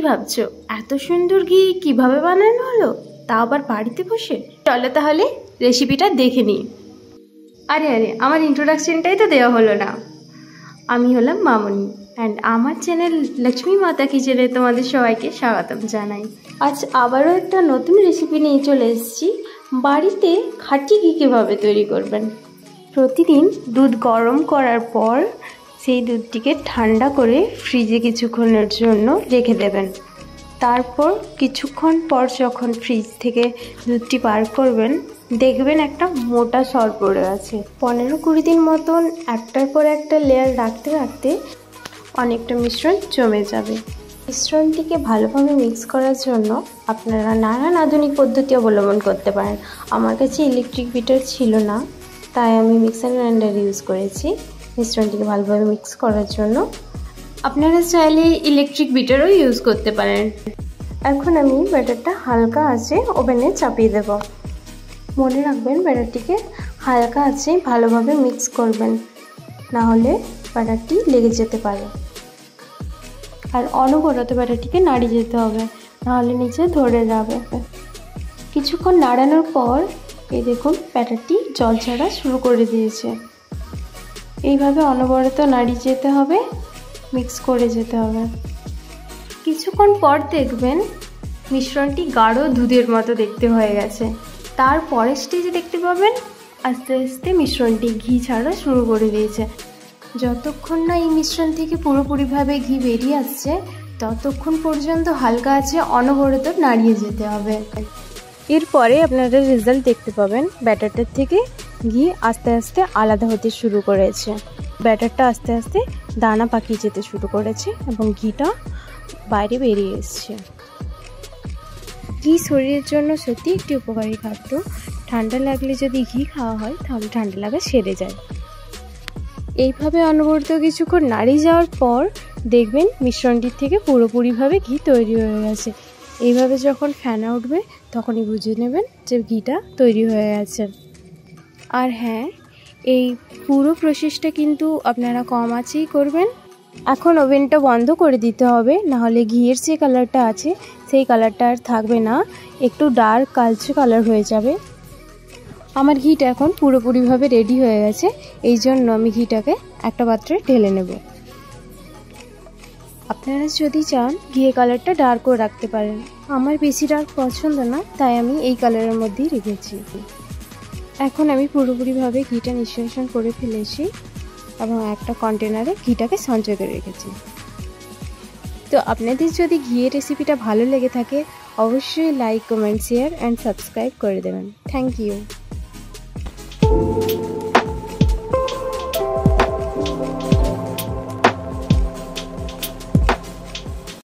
ভাবছো এত সুন্দর ঘি কিভাবে বানানো হলো, তা আবার বাড়িতে বসে? চলো তাহলে রেসিপিটা দেখে নিই। আরে আমার ইন্ট্রোডাকশনটাই তো দেওয়া হলো না। আমি হলাম মামনি অ্যান্ড আমার চ্যানেল লক্ষ্মী মাতা কিচেনে তোমাদের সবাইকে স্বাগতম জানাই। আজ আবারও একটা নতুন রেসিপি নিয়ে চলে এসেছি। বাড়িতে খাঁটি ঘি কীভাবে তৈরি করবেন। প্রতিদিন দুধ গরম করার পর সেই দুধটিকে ঠান্ডা করে ফ্রিজে কিছুক্ষণের জন্য রেখে দেবেন। তারপর কিছুক্ষণ পর যখন ফ্রিজ থেকে দুধটি বার করবেন, দেখবেন একটা মোটা সর পড়ে আছে। 15-20 দিন মতন একটার পর একটা লেয়ার রাখতে রাখতে অনেকটা মিশ্রণ জমে যাবে। মিশ্রণটিকে ভালোভাবে মিক্স করার জন্য আপনারা নানান আধুনিক পদ্ধতি অবলম্বন করতে পারেন। আমার কাছে ইলেকট্রিক বিটার ছিল না, তাই আমি মিক্সার গ্রাইন্ডার ইউজ করেছি মিশ্রণটিকে ভালোভাবে মিক্স করার জন্য। আপনারা চাইলে ইলেকট্রিক বিটারও ইউজ করতে পারেন। এখন আমি ব্যাটারটা হালকা আঁচে ওভেনে চাপিয়ে দেব। মনে রাখবেন ব্যাটারটিকে হালকা আঁচে ভালোভাবে মিক্স করবেন, না হলে ব্যাটারটি লেগে যেতে পারে। আর অনবরত ব্যাটারটিকে নাড়িয়ে যেতে হবে, নাহলে নিচে ধরে যাবে। কিছুক্ষণ নাড়ানোর পর এই দেখুন ব্যাটারটি জল ছাড়া শুরু করে দিয়েছে। এইভাবে অনবরত নাড়িয়ে যেতে হবে, মিক্স করে যেতে হবে। কিছুক্ষণ পর দেখবেন মিশ্রণটি গাঢ় দুধের মতো দেখতে হয়ে গেছে। তারপরের স্টেজে দেখতে পাবেন আস্তে আস্তে মিশ্রণটি ঘি ছাড়া শুরু করে দিয়েছে। যতক্ষণ না এই মিশ্রণ থেকে পুরোপুরিভাবে ঘি বেরিয়ে আসছে, ততক্ষণ পর্যন্ত হালকা আছে অনবরত নাড়িয়ে যেতে হবে। এরপরে আপনারা রেজাল্ট দেখতে পাবেন, ব্যাটারটার থেকে ঘি আস্তে আস্তে আলাদা হতে শুরু করেছে। ব্যাটারটা আস্তে আস্তে দানা পাকিয়ে যেতে শুরু করেছে এবং ঘিটা বাইরে বেরিয়ে এসছে। ঘি শরীরের জন্য সত্যি একটি উপকারী খাদ্য। ঠান্ডা লাগলে যদি ঘি খাওয়া হয় তাহলে ঠান্ডা লাগা সেরে যায়। এইভাবে অনবরত কিছুক্ষণ নাড়িয়ে যাওয়ার পর দেখবেন মিশ্রণটির থেকে পুরোপুরিভাবে ঘি তৈরি হয়ে গেছে। এইভাবে যখন ফেনা উঠবে তখনই বুঝে নেবেন যে ঘিটা তৈরি হয়ে গেছে। আর হ্যাঁ, এই পুরো প্রসেসটা কিন্তু আপনারা কম আঁচেই করবেন। এখন ওভেনটা বন্ধ করে দিতে হবে, নাহলে ঘিয়ের যে কালারটা আছে সেই কালারটা আর থাকবে না, একটু ডার্ক কালচে কালার হয়ে যাবে। আমার ঘিটা এখন পুরোপুরিভাবে রেডি হয়ে গেছে, এই জন্য আমি ঘিটাকে একটা পাত্রে ঢেলে নেব। আপনারা যদি চান ঘিয়ের কালারটা ডার্কও রাখতে পারেন। আমার বেশি ডার্ক পছন্দ না, তাই আমি এই কালারের মধ্যেই রেখেছি। এখন আমি পুরোপুরিভাবে ঘিটা নিষ্কাশন করে ফেলেছি এবং একটা কন্টেনারে ঘিটাকে সঞ্চয় করে রেখেছি। তো আপনাদের যদি ঘিয়ের রেসিপিটা ভালো লেগে থাকে, অবশ্যই like, comment, share and subscribe করে দেবেন। Thank you.